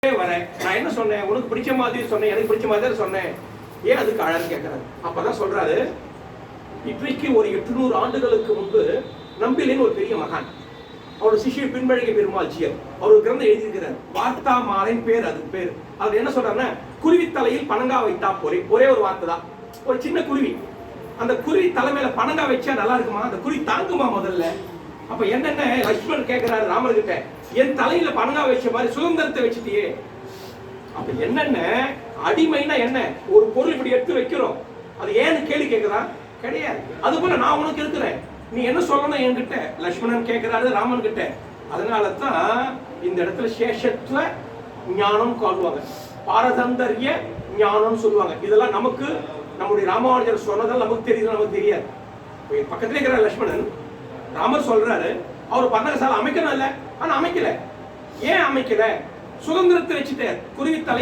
வரேன். நான் என்ன சொன்னேன்? உனக்கு பிடிச்ச மாதிரி சொன்னேன், எனக்கு பிடிச்ச மாதிரி தான் சொன்னேன். ஏன் அதுக்கு அழகு கேட்கிறாரு? அப்பதான் சொல்றாரு, இன்றைக்கு ஒரு 800 ஆண்டுகளுக்கு முன்பு நம்பிலின் ஒரு பெரிய மகான், அவர் சிஷ்யர் பின்பழகிய பெருமாள்ஜியர், அவர் ஒரு கிரந்தம் எழுதியிருக்கிறார். வார்த்தா மாலைன்னு பேர், அதுக்கு பேர். அவர் என்ன சொல்றாருன்னா, குருவி தலையில் பனங்கா வைத்தா போரே. ஒரே ஒரு வார்த்தை தான், ஒரு சின்ன குருவி. அந்த குருவி தலைமையில பனங்கா வச்சா நல்லா இருக்குமா? அந்த குருவி தாங்குமா முதல்ல? அப்ப என்னென்ன லட்சுமணன் கேட்கிறாரு ராமர் கிட்ட, என் தலையில பனங்கா வச்ச மாதிரி சுதந்திரத்தை வச்சுட்டியே. அப்ப என்னென்ன அடிமைனா என்ன? ஒரு பொருள் இப்படி எடுத்து வைக்கிறோம், அது ஏன்னு கேள்வி கேட்கிறான் கிடையாது. அது போல நான் உனக்கு இருக்கிறேன், நீ என்ன சொல்லணும் என்கிட்ட? லட்சுமணன் கேட்கிறாரு ராமன் கிட்ட. அதனால தான் இந்த இடத்துல சேஷத்துவ ஞானம் காட்டுவாங்க, பாரதந்தர்ய ஞானம் சொல்லுவாங்க. இதெல்லாம் நமக்கு நம்முடைய ராமானுஜர் சொன்னதால் நமக்கு தெரியுது, நமக்கு தெரியாது. பக்கத்துல இருக்கிற லட்சுமணன், ராமர் சொல்றாரு அவர் பன்னகசாலை அமைக்கணும் இல்ல, ஆனா அமைக்கல. ஏன் அமைக்கல? சுதந்திரத்தை வச்சுட்டார். குருவி தலை